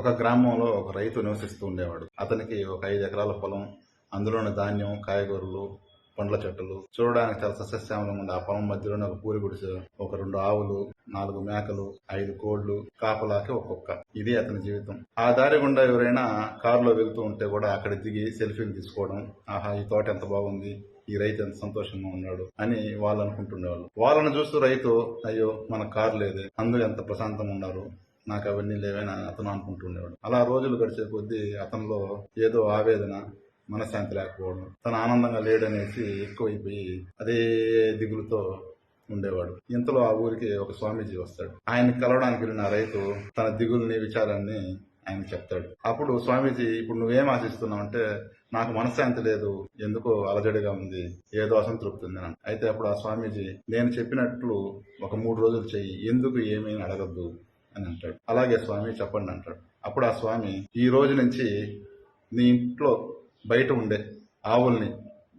ఒక గ్రామంలో ఒక రైతు నివసిస్తూ ఉండేవాడు. అతనికి ఒక 5 ఎకరాల పొలం, అందులోని ధాన్యం, కాయగూరలు, పండ్ల చెట్టులు, చూడడానికి చాలా సస్యశ్యామలంగా ఉండే ఆ పొలం మధ్యలోనే ఒక పూరి గుడిసె, ఒక 2 ఆవులు, 4 మేకలు, 5 కోళ్లు, కాపలాకి ఒక కుక్క. ఇది అతని జీవితం. ఆ దారి గుండా ఎవరైనా కారులో వెళ్తూ ఉంటే కూడా అక్కడ దిగి సెల్ఫీలు తీసుకోవడం, ఆహా ఈ తోట ఎంత బాగుంది, ఈ రైతు ఎంత సంతోషంగా ఉన్నాడు అని వాళ్ళు అనుకుంటుండేవాళ్ళు. వాళ్ళని చూస్తూ రైతు, అయ్యో మన కారు లేదే, అందరూ ఎంత ప్రశాంతంగా ఉన్నారు, నాకు అవన్నీ లేవని అతను అనుకుంటుండేవాడు. అలా రోజులు గడిచే కొద్దీ అతనిలో ఏదో ఆవేదన, మనశ్శాంతి లేకపోవడం, తను ఆనందంగా లేడనేసి ఎక్కువైపోయి అదే దిగులుతో ఉండేవాడు. ఇంతలో ఆ ఊరికి ఒక స్వామీజీ వస్తాడు. ఆయన్ని కలవడానికి వెళ్ళిన రైతు తన దిగుల్ని, విచారాన్ని ఆయన చెప్తాడు. అప్పుడు స్వామీజీ, ఇప్పుడు నువ్వేం ఆశిస్తున్నావు అంటే, నాకు మనశ్శాంతి లేదు, ఎందుకో అలజడిగా ఉంది, ఏదో అసంతృప్తి ఉంది అని. అయితే అప్పుడు ఆ స్వామీజీ, నేను చెప్పినట్లు ఒక 3 రోజులు చెయ్యి, ఎందుకు ఏమీ అడగద్దు అని అంటాడు. అలాగే స్వామి చెప్పండి అంటాడు. అప్పుడు ఆ స్వామి, ఈ రోజు నుంచి నీ ఇంట్లో బయట ఉండే ఆవుల్ని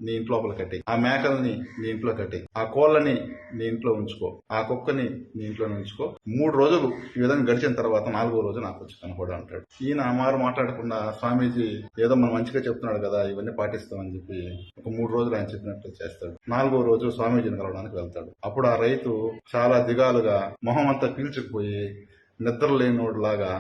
నీ ఇంట్లో లోపల కట్టి, ఆ మేకల్ని నీ ఇంట్లో కట్టి, ఆ కోళ్ళని నీ ఇంట్లో ఉంచుకో, ఆ కుక్కని నీ ఇంట్లో ఉంచుకో, 3 రోజులు ఈ విధంగా గడిచిన తర్వాత 4వ రోజు నాకు వచ్చి కనపడు అంటాడు. ఈయన మారు మాట్లాడకుండా, స్వామీజీ ఏదో మనం మంచిగా చెప్తున్నాడు కదా, ఇవన్నీ పాటిస్తామని చెప్పి ఒక 3 రోజులు ఆయన చెప్పినట్టు చేస్తాడు. 4వ రోజు స్వామీజీని కలవడానికి వెళ్తాడు. అప్పుడు ఆ రైతు చాలా దిగాలుగా, మొహం అంతా పీల్చుకుపోయి నిద్ర లేనివాడులాగా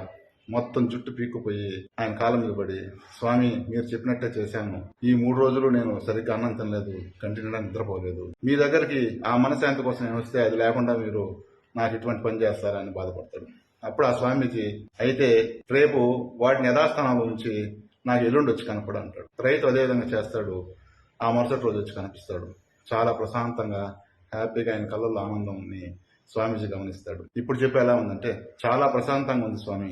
మొత్తం జుట్టు పీక్కుపోయి ఆయన కాళ్ళ మీద పడి, స్వామి మీరు చెప్పినట్టే చేశాను, ఈ 3 రోజులు నేను సరిగ్గా అన్నం తినలేదు, కంటి నిండా నిద్రపోలేదు, మీ దగ్గరికి ఆ మనశ్శాంతి కోసం నేను వస్తే అది లేకుండా మీరు నాకు ఇటువంటి పని చేస్తారని బాధపడతాడు. అప్పుడు ఆ స్వామీజీ, అయితే రేపు వాటిని యథాస్థానంలో ఉంచి నాకు ఎల్లుండి వచ్చి కనపడు అంటాడు. రైతు అదేవిధంగా చేస్తాడు. ఆ మరుసటి రోజు వచ్చి కనిపిస్తాడు. చాలా ప్రశాంతంగా, హ్యాపీగా ఆయన కళ్ళల్లో ఆనందంని స్వామీజీ గమనిస్తాడు. ఇప్పుడు చెప్పి ఎలా ఉందంటే, చాలా ప్రశాంతంగా ఉంది స్వామి,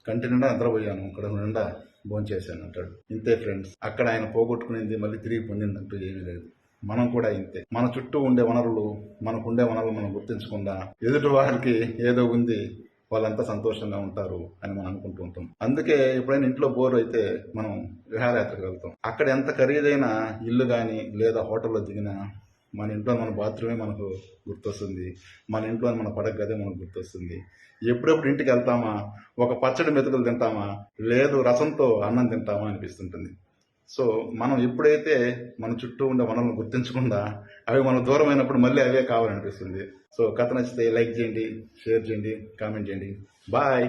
కంటి నిండా నిద్రపోయాను, కడుపు నిండా భోంచేశాను అంటాడు. ఇంతే ఫ్రెండ్స్, అక్కడ ఆయన పోగొట్టుకునేది మళ్ళీ తిరిగి పొందిందంటూ ఏమీ లేదు. మనం కూడా ఇంతే. మన చుట్టూ ఉండే వనరులు, మనకుండే వనరులు మనం గుర్తించకుండా ఎదుటి వారికి ఏదో ఉంది, వాళ్ళంతా సంతోషంగా ఉంటారు అని మనం అనుకుంటూ ఉంటాం. అందుకే ఎప్పుడైనా ఇంట్లో బోర్ అయితే మనం విహారయాత్రకు వెళ్తాం. అక్కడ ఎంత ఖరీదైన ఇల్లు కానీ లేదా హోటల్లో దిగినా మన ఇంట్లో మన బాత్రూమే మనకు గుర్తొస్తుంది, మన ఇంట్లో మన పడక గదే మనకు గుర్తొస్తుంది. ఎప్పుడెప్పుడు ఇంటికి వెళ్తామా, ఒక పచ్చడి మెతుకులు తింటామా, లేదు రసంతో అన్నం తింటామా అనిపిస్తుంటుంది. సో మనం ఎప్పుడైతే మన చుట్టూ ఉండే వనరులను గుర్తించకుండా అవి మనకు దూరమైనప్పుడు మళ్ళీ అవే కావాలనిపిస్తుంది. సో కథ నచ్చితే లైక్ చేయండి, షేర్ చేయండి, కామెంట్ చేయండి. బాయ్.